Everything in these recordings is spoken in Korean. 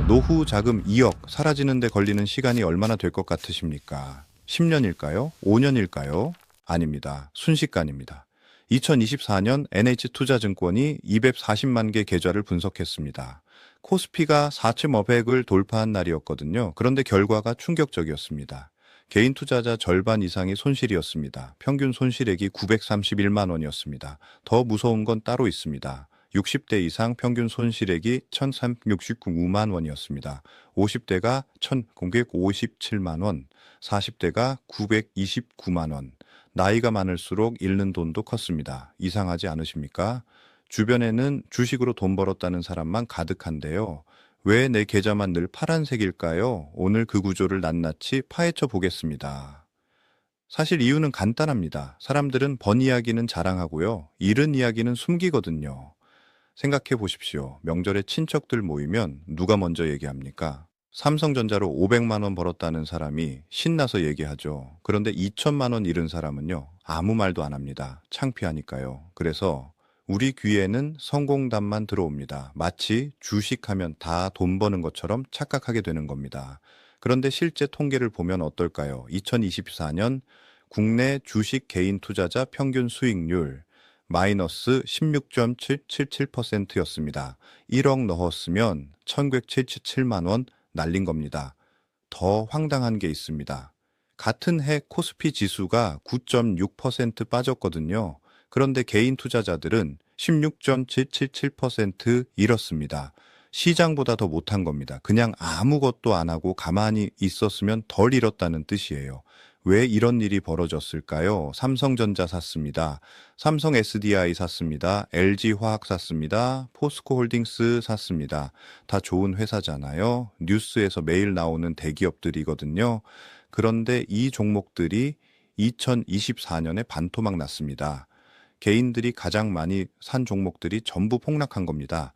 노후 자금 2억 사라지는 데 걸리는 시간이 얼마나 될 것 같으십니까? 10년일까요? 5년일까요? 아닙니다. 순식간입니다. 2024년 NH투자증권이 240만 개 계좌를 분석했습니다. 코스피가 4,500을 돌파한 날이었거든요. 그런데 결과가 충격적이었습니다. 개인 투자자 절반 이상이 손실이었습니다. 평균 손실액이 931만 원이었습니다. 더 무서운 건 따로 있습니다. 60대 이상 평균 손실액이 1,369만 원이었습니다. 50대가 1,957만 원, 40대가 929만 원. 나이가 많을수록 잃는 돈도 컸습니다. 이상하지 않으십니까? 주변에는 주식으로 돈 벌었다는 사람만 가득한데요. 왜 내 계좌만 늘 파란색일까요? 오늘 그 구조를 낱낱이 파헤쳐 보겠습니다. 사실 이유는 간단합니다. 사람들은 번 이야기는 자랑하고요. 잃은 이야기는 숨기거든요. 생각해 보십시오. 명절에 친척들 모이면 누가 먼저 얘기합니까? 삼성전자로 500만 원 벌었다는 사람이 신나서 얘기하죠. 그런데 2천만 원 잃은 사람은요, 아무 말도 안 합니다. 창피하니까요. 그래서 우리 귀에는 성공담만 들어옵니다. 마치 주식하면 다 돈 버는 것처럼 착각하게 되는 겁니다. 그런데 실제 통계를 보면 어떨까요? 2024년 국내 주식 개인 투자자 평균 수익률 마이너스 16.777%였습니다. 1억 넣었으면 1,977만 원 날린 겁니다. 더 황당한 게 있습니다. 같은 해 코스피 지수가 9.6% 빠졌거든요. 그런데 개인 투자자들은 16.777% 잃었습니다. 시장보다 더 못한 겁니다. 그냥 아무것도 안 하고 가만히 있었으면 덜 잃었다는 뜻이에요. 왜 이런 일이 벌어졌을까요? 삼성전자 샀습니다. 삼성 SDI 샀습니다. LG화학 샀습니다. 포스코홀딩스 샀습니다. 다 좋은 회사잖아요. 뉴스에서 매일 나오는 대기업들이거든요. 그런데 이 종목들이 2024년에 반토막 났습니다. 개인들이 가장 많이 산 종목들이 전부 폭락한 겁니다.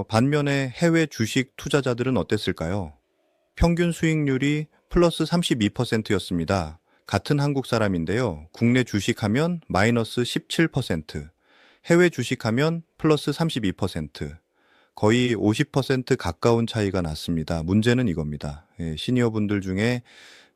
반면에 해외 주식 투자자들은 어땠을까요? 평균 수익률이 플러스 32%였습니다. 같은 한국 사람인데요. 국내 주식하면 마이너스 17%, 해외 주식하면 플러스 32%, 거의 50% 가까운 차이가 났습니다. 문제는 이겁니다. 시니어분들 중에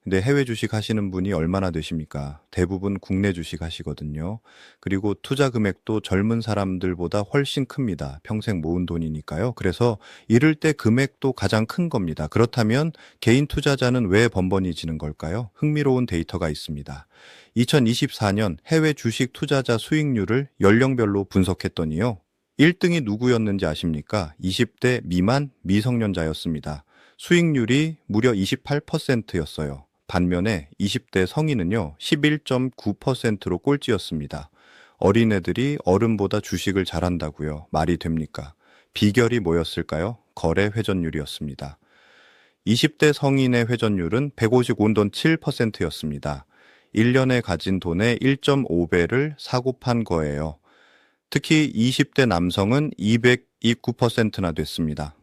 근데 해외 주식 하시는 분이 얼마나 되십니까? 대부분 국내 주식 하시거든요. 그리고 투자 금액도 젊은 사람들보다 훨씬 큽니다. 평생 모은 돈이니까요. 그래서 이럴 때 금액도 가장 큰 겁니다. 그렇다면 개인 투자자는 왜 번번이지는 걸까요? 흥미로운 데이터가 있습니다. 2024년 해외 주식 투자자 수익률을 연령별로 분석했더니요. 1등이 누구였는지 아십니까? 20대 미만 미성년자였습니다. 수익률이 무려 28%였어요. 반면에 20대 성인은요, 11.9%로 꼴찌였습니다. 어린애들이 어른보다 주식을 잘한다고요. 말이 됩니까? 비결이 뭐였을까요? 거래 회전율이었습니다. 20대 성인의 회전율은 155.7%였습니다. 1년에 가진 돈의 1.5배를 사고 판 거예요. 특히 20대 남성은 209%나 됐습니다.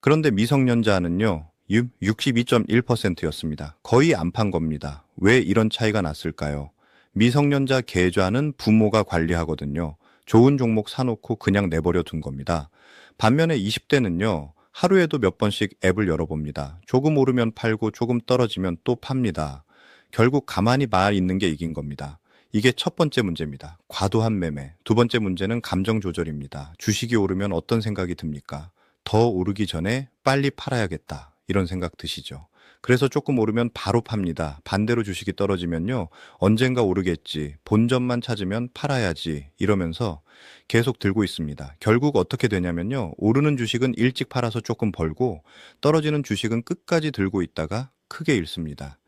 그런데 미성년자는요, 62.1%였습니다. 거의 안 판 겁니다. 왜 이런 차이가 났을까요? 미성년자 계좌는 부모가 관리하거든요. 좋은 종목 사놓고 그냥 내버려 둔 겁니다. 반면에 20대는요, 하루에도 몇 번씩 앱을 열어봅니다. 조금 오르면 팔고 조금 떨어지면 또 팝니다. 결국 가만히 말 있는 게 이긴 겁니다. 이게 첫 번째 문제입니다. 과도한 매매. 두 번째 문제는 감정 조절입니다. 주식이 오르면 어떤 생각이 듭니까? 더 오르기 전에 빨리 팔아야겠다. 이런 생각 드시죠. 그래서 조금 오르면 바로 팝니다. 반대로 주식이 떨어지면요. 언젠가 오르겠지. 본전만 찾으면 팔아야지. 이러면서 계속 들고 있습니다. 결국 어떻게 되냐면요. 오르는 주식은 일찍 팔아서 조금 벌고 떨어지는 주식은 끝까지 들고 있다가 크게 잃습니다.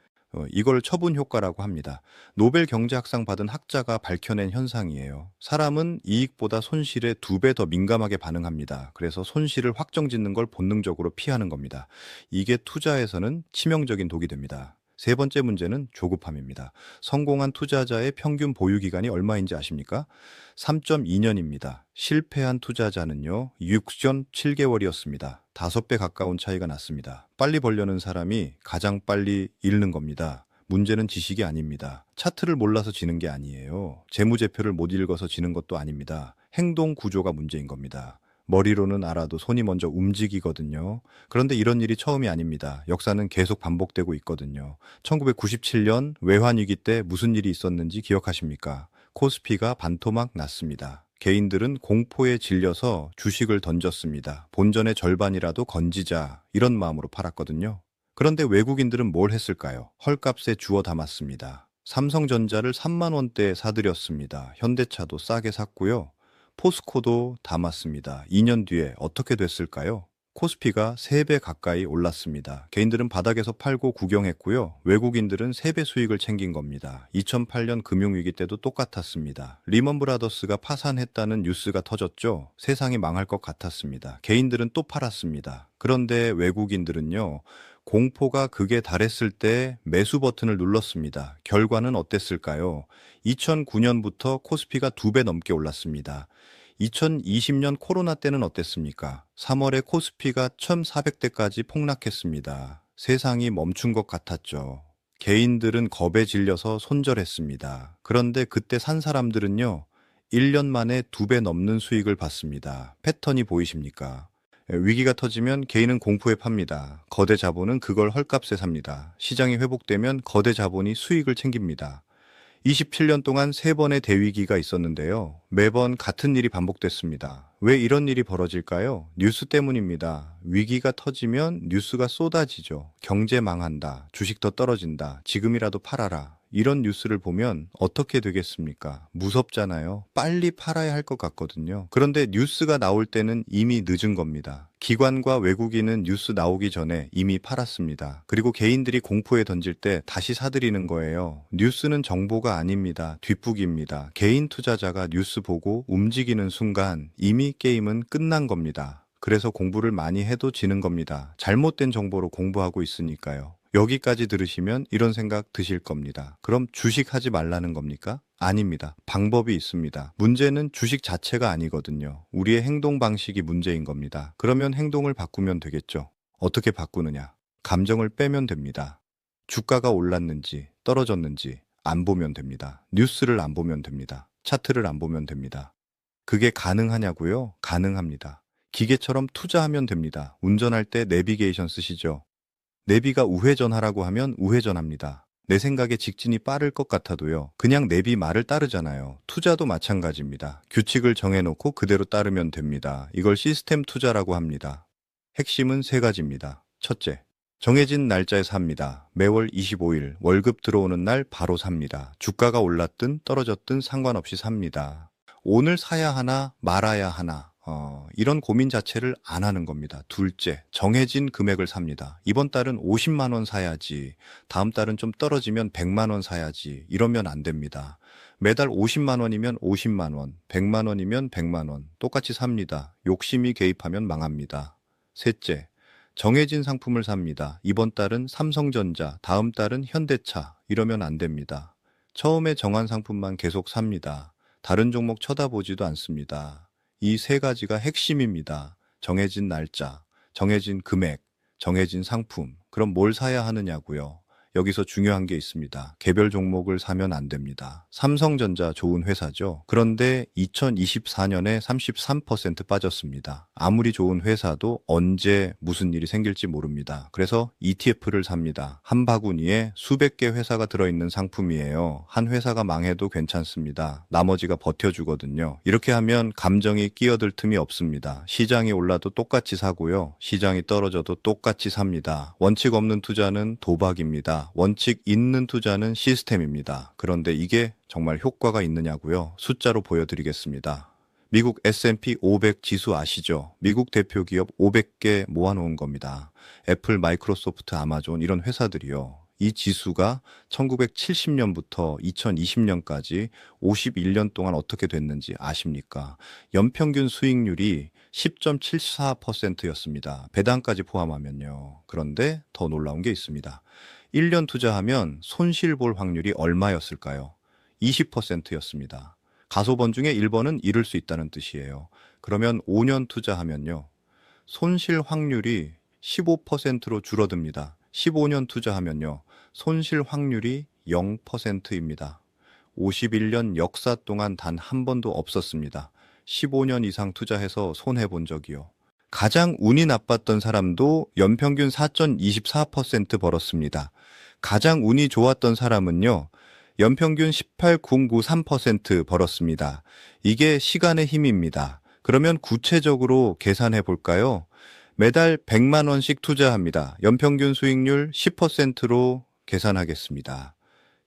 이걸 처분 효과라고 합니다. 노벨 경제학상 받은 학자가 밝혀낸 현상이에요. 사람은 이익보다 손실에 2배 더 민감하게 반응합니다. 그래서 손실을 확정짓는 걸 본능적으로 피하는 겁니다. 이게 투자에서는 치명적인 독이 됩니다. 세 번째 문제는 조급함입니다. 성공한 투자자의 평균 보유 기간이 얼마인지 아십니까? 3.2년입니다. 실패한 투자자는요, 6.7개월이었습니다. 5배 가까운 차이가 났습니다. 빨리 벌려는 사람이 가장 빨리 잃는 겁니다. 문제는 지식이 아닙니다. 차트를 몰라서 지는 게 아니에요. 재무제표를 못 읽어서 지는 것도 아닙니다. 행동 구조가 문제인 겁니다. 머리로는 알아도 손이 먼저 움직이거든요. 그런데 이런 일이 처음이 아닙니다. 역사는 계속 반복되고 있거든요. 1997년 외환위기 때 무슨 일이 있었는지 기억하십니까? 코스피가 반토막 났습니다. 개인들은 공포에 질려서 주식을 던졌습니다. 본전의 절반이라도 건지자 이런 마음으로 팔았거든요. 그런데 외국인들은 뭘 했을까요? 헐값에 주워 담았습니다. 삼성전자를 3만 원대에 사들였습니다. 현대차도 싸게 샀고요. 포스코도 담았습니다. 2년 뒤에 어떻게 됐을까요? 코스피가 3배 가까이 올랐습니다. 개인들은 바닥에서 팔고 구경했고요. 외국인들은 3배 수익을 챙긴 겁니다. 2008년 금융위기 때도 똑같았습니다. 리먼 브라더스가 파산했다는 뉴스가 터졌죠. 세상이 망할 것 같았습니다. 개인들은 또 팔았습니다. 그런데 외국인들은요. 공포가 극에 달했을 때 매수 버튼을 눌렀습니다. 결과는 어땠을까요? 2009년부터 코스피가 2배 넘게 올랐습니다. 2020년 코로나 때는 어땠습니까? 3월에 코스피가 1,400대까지 폭락했습니다. 세상이 멈춘 것 같았죠. 개인들은 겁에 질려서 손절했습니다. 그런데 그때 산 사람들은요, 1년 만에 2배 넘는 수익을 봤습니다. 패턴이 보이십니까? 위기가 터지면 개인은 공포에 팝니다. 거대 자본은 그걸 헐값에 삽니다. 시장이 회복되면 거대 자본이 수익을 챙깁니다. 27년 동안 3번의 대위기가 있었는데요. 매번 같은 일이 반복됐습니다. 왜 이런 일이 벌어질까요? 뉴스 때문입니다. 위기가 터지면 뉴스가 쏟아지죠. 경제 망한다. 주식 더 떨어진다. 지금이라도 팔아라. 이런 뉴스를 보면 어떻게 되겠습니까? 무섭잖아요. 빨리 팔아야 할 것 같거든요. 그런데 뉴스가 나올 때는 이미 늦은 겁니다. 기관과 외국인은 뉴스 나오기 전에 이미 팔았습니다. 그리고 개인들이 공포에 던질 때 다시 사들이는 거예요. 뉴스는 정보가 아닙니다. 뒷북입니다. 개인 투자자가 뉴스 보고 움직이는 순간 이미 게임은 끝난 겁니다. 그래서 공부를 많이 해도 지는 겁니다. 잘못된 정보로 공부하고 있으니까요. 여기까지 들으시면 이런 생각 드실 겁니다. 그럼 주식하지 말라는 겁니까? 아닙니다. 방법이 있습니다. 문제는 주식 자체가 아니거든요. 우리의 행동 방식이 문제인 겁니다. 그러면 행동을 바꾸면 되겠죠. 어떻게 바꾸느냐? 감정을 빼면 됩니다. 주가가 올랐는지 떨어졌는지 안 보면 됩니다. 뉴스를 안 보면 됩니다. 차트를 안 보면 됩니다. 그게 가능하냐고요? 가능합니다. 기계처럼 투자하면 됩니다. 운전할 때 내비게이션 쓰시죠? 내비가 우회전하라고 하면 우회전합니다. 내 생각에 직진이 빠를 것 같아도요. 그냥 내비 말을 따르잖아요. 투자도 마찬가지입니다. 규칙을 정해놓고 그대로 따르면 됩니다. 이걸 시스템 투자라고 합니다. 핵심은 3가지입니다. 첫째, 정해진 날짜에 삽니다. 매월 25일 월급 들어오는 날 바로 삽니다. 주가가 올랐든 떨어졌든 상관없이 삽니다. 오늘 사야 하나 말아야 하나 이런 고민 자체를 안 하는 겁니다. 둘째, 정해진 금액을 삽니다. 이번 달은 50만 원 사야지, 다음 달은 좀 떨어지면 100만 원 사야지, 이러면 안 됩니다. 매달 50만 원이면 50만 원, 100만 원이면 100만 원, 똑같이 삽니다. 욕심이 개입하면 망합니다. 셋째, 정해진 상품을 삽니다. 이번 달은 삼성전자, 다음 달은 현대차, 이러면 안 됩니다. 처음에 정한 상품만 계속 삽니다. 다른 종목 쳐다보지도 않습니다. 이 3가지가 핵심입니다. 정해진 날짜, 정해진 금액, 정해진 상품. 그럼 뭘 사야 하느냐고요? 여기서 중요한 게 있습니다. 개별 종목을 사면 안 됩니다. 삼성전자 좋은 회사죠. 그런데 2024년에 33% 빠졌습니다. 아무리 좋은 회사도 언제 무슨 일이 생길지 모릅니다. 그래서 ETF를 삽니다. 한 바구니에 수백 개 회사가 들어있는 상품이에요. 한 회사가 망해도 괜찮습니다. 나머지가 버텨주거든요. 이렇게 하면 감정이 끼어들 틈이 없습니다. 시장이 올라도 똑같이 사고요. 시장이 떨어져도 똑같이 삽니다. 원칙 없는 투자는 도박입니다. 원칙 있는 투자는 시스템입니다. 그런데 이게 정말 효과가 있느냐고요? 숫자로 보여드리겠습니다. 미국 S&P 500 지수 아시죠? 미국 대표 기업 500개 모아놓은 겁니다. 애플, 마이크로소프트, 아마존 이런 회사들이요. 이 지수가 1970년부터 2020년까지 51년 동안 어떻게 됐는지 아십니까? 연평균 수익률이 10.74%였습니다. 배당까지 포함하면요. 그런데 더 놀라운 게 있습니다. 1년 투자하면 손실 볼 확률이 얼마였을까요? 20%였습니다. 가소번 중에 1번은 잃을 수 있다는 뜻이에요. 그러면 5년 투자하면요. 손실 확률이 15%로 줄어듭니다. 15년 투자하면요. 손실 확률이 0%입니다. 51년 역사 동안 단 한 번도 없었습니다. 15년 이상 투자해서 손해본 적이요. 가장 운이 나빴던 사람도 연평균 4.24% 벌었습니다. 가장 운이 좋았던 사람은요, 연평균 18.093% 벌었습니다. 이게 시간의 힘입니다. 그러면 구체적으로 계산해 볼까요? 매달 100만 원씩 투자합니다. 연평균 수익률 10%로 계산하겠습니다.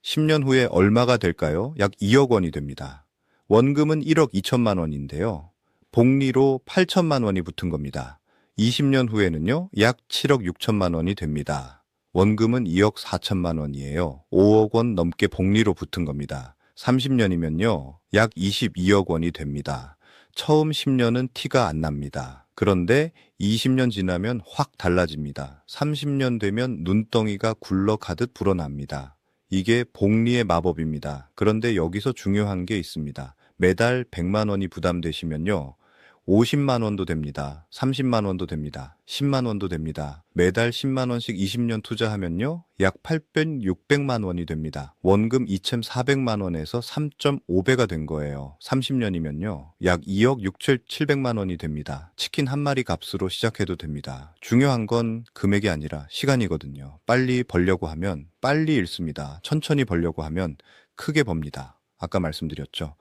10년 후에 얼마가 될까요? 약 2억 원이 됩니다. 원금은 1억 2천만 원인데요. 복리로 8천만 원이 붙은 겁니다. 20년 후에는요, 약 7억 6천만 원이 됩니다. 원금은 2억 4천만 원이에요. 5억 원 넘게 복리로 붙은 겁니다. 30년이면요, 약 22억 원이 됩니다. 처음 10년은 티가 안 납니다. 그런데 20년 지나면 확 달라집니다. 30년 되면 눈덩이가 굴러가듯 불어납니다. 이게 복리의 마법입니다. 그런데 여기서 중요한 게 있습니다. 매달 100만 원이 부담되시면요, 50만 원도 됩니다. 30만 원도 됩니다. 10만 원도 됩니다. 매달 10만 원씩 20년 투자하면요, 약 8,600만 원이 됩니다. 원금 2,400만 원에서 3.5배가 된 거예요. 30년이면요, 약 2억 6,700만 원이 됩니다. 치킨 한 마리 값으로 시작해도 됩니다. 중요한 건 금액이 아니라 시간이거든요. 빨리 벌려고 하면 빨리 잃습니다. 천천히 벌려고 하면 크게 법니다. 아까 말씀드렸죠.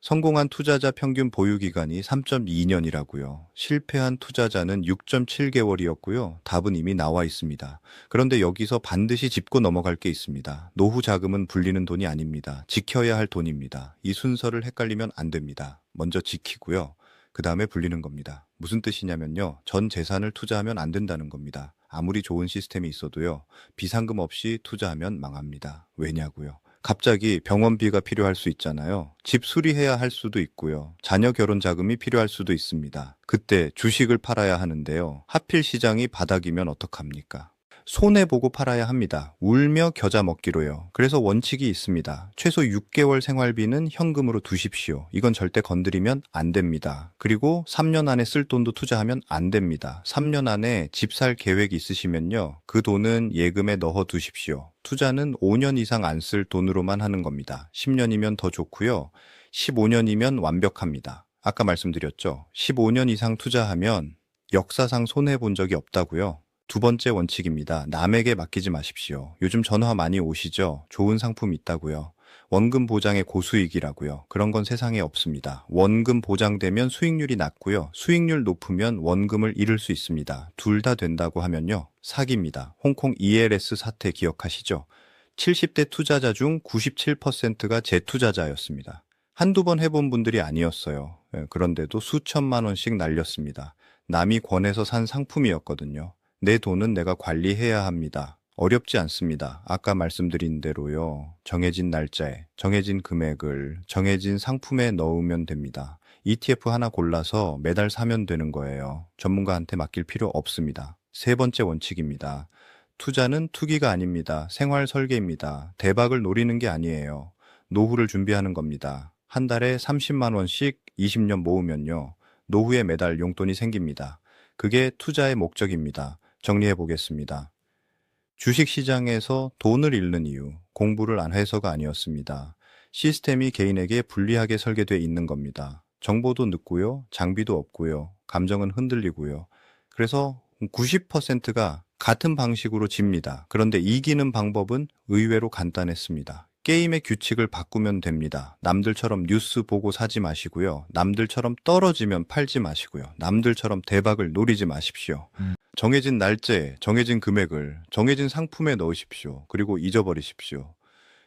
성공한 투자자 평균 보유 기간이 3.2년이라고요. 실패한 투자자는 6.7개월이었고요. 답은 이미 나와 있습니다. 그런데 여기서 반드시 짚고 넘어갈 게 있습니다. 노후 자금은 불리는 돈이 아닙니다. 지켜야 할 돈입니다. 이 순서를 헷갈리면 안 됩니다. 먼저 지키고요. 그 다음에 불리는 겁니다. 무슨 뜻이냐면요, 전 재산을 투자하면 안 된다는 겁니다. 아무리 좋은 시스템이 있어도요, 비상금 없이 투자하면 망합니다. 왜냐고요? 갑자기 병원비가 필요할 수 있잖아요. 집 수리해야 할 수도 있고요. 자녀 결혼 자금이 필요할 수도 있습니다. 그때 주식을 팔아야 하는데요. 하필 시장이 바닥이면 어떡합니까? 손해보고 팔아야 합니다. 울며 겨자 먹기로요. 그래서 원칙이 있습니다. 최소 6개월 생활비는 현금으로 두십시오. 이건 절대 건드리면 안 됩니다. 그리고 3년 안에 쓸 돈도 투자하면 안 됩니다. 3년 안에 집 살 계획이 있으시면요, 그 돈은 예금에 넣어 두십시오. 투자는 5년 이상 안 쓸 돈으로만 하는 겁니다. 10년이면 더 좋고요. 15년이면 완벽합니다. 아까 말씀드렸죠. 15년 이상 투자하면 역사상 손해본 적이 없다고요. 두 번째 원칙입니다. 남에게 맡기지 마십시오. 요즘 전화 많이 오시죠? 좋은 상품 있다고요. 원금 보장의 고수익이라고요. 그런 건 세상에 없습니다. 원금 보장되면 수익률이 낮고요. 수익률 높으면 원금을 잃을 수 있습니다. 둘 다 된다고 하면요, 사기입니다. 홍콩 ELS 사태 기억하시죠? 70대 투자자 중 97%가 재투자자였습니다. 한두 번 해본 분들이 아니었어요. 그런데도 수천만 원씩 날렸습니다. 남이 권해서 산 상품이었거든요. 내 돈은 내가 관리해야 합니다. 어렵지 않습니다. 아까 말씀드린 대로요. 정해진 날짜에, 정해진 금액을, 정해진 상품에 넣으면 됩니다. ETF 하나 골라서 매달 사면 되는 거예요. 전문가한테 맡길 필요 없습니다. 세 번째 원칙입니다. 투자는 투기가 아닙니다. 생활 설계입니다. 대박을 노리는 게 아니에요. 노후를 준비하는 겁니다. 한 달에 30만 원씩 20년 모으면요, 노후에 매달 용돈이 생깁니다. 그게 투자의 목적입니다. 정리해 보겠습니다. 주식시장에서 돈을 잃는 이유, 공부를 안 해서가 아니었습니다. 시스템이 개인에게 불리하게 설계되어 있는 겁니다. 정보도 늦고요, 장비도 없고요, 감정은 흔들리고요. 그래서 90%가 같은 방식으로 집니다. 그런데 이기는 방법은 의외로 간단했습니다. 게임의 규칙을 바꾸면 됩니다. 남들처럼 뉴스 보고 사지 마시고요. 남들처럼 떨어지면 팔지 마시고요. 남들처럼 대박을 노리지 마십시오. 정해진 날짜에, 정해진 금액을, 정해진 상품에 넣으십시오. 그리고 잊어버리십시오.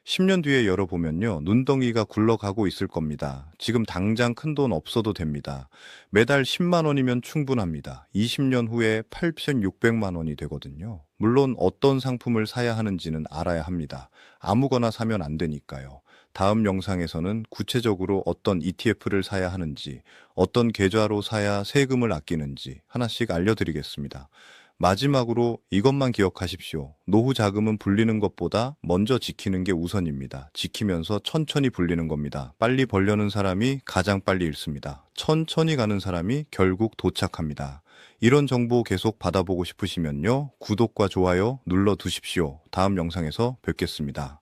10년 뒤에 열어보면요, 눈덩이가 굴러가고 있을 겁니다. 지금 당장 큰 돈 없어도 됩니다. 매달 10만 원이면 충분합니다. 20년 후에 8,600만 원이 되거든요. 물론 어떤 상품을 사야 하는지는 알아야 합니다. 아무거나 사면 안 되니까요. 다음 영상에서는 구체적으로 어떤 ETF를 사야 하는지, 어떤 계좌로 사야 세금을 아끼는지 하나씩 알려드리겠습니다. 마지막으로 이것만 기억하십시오. 노후 자금은 불리는 것보다 먼저 지키는 게 우선입니다. 지키면서 천천히 불리는 겁니다. 빨리 벌려는 사람이 가장 빨리 잃습니다. 천천히 가는 사람이 결국 도착합니다. 이런 정보 계속 받아보고 싶으시면요, 구독과 좋아요 눌러두십시오. 다음 영상에서 뵙겠습니다.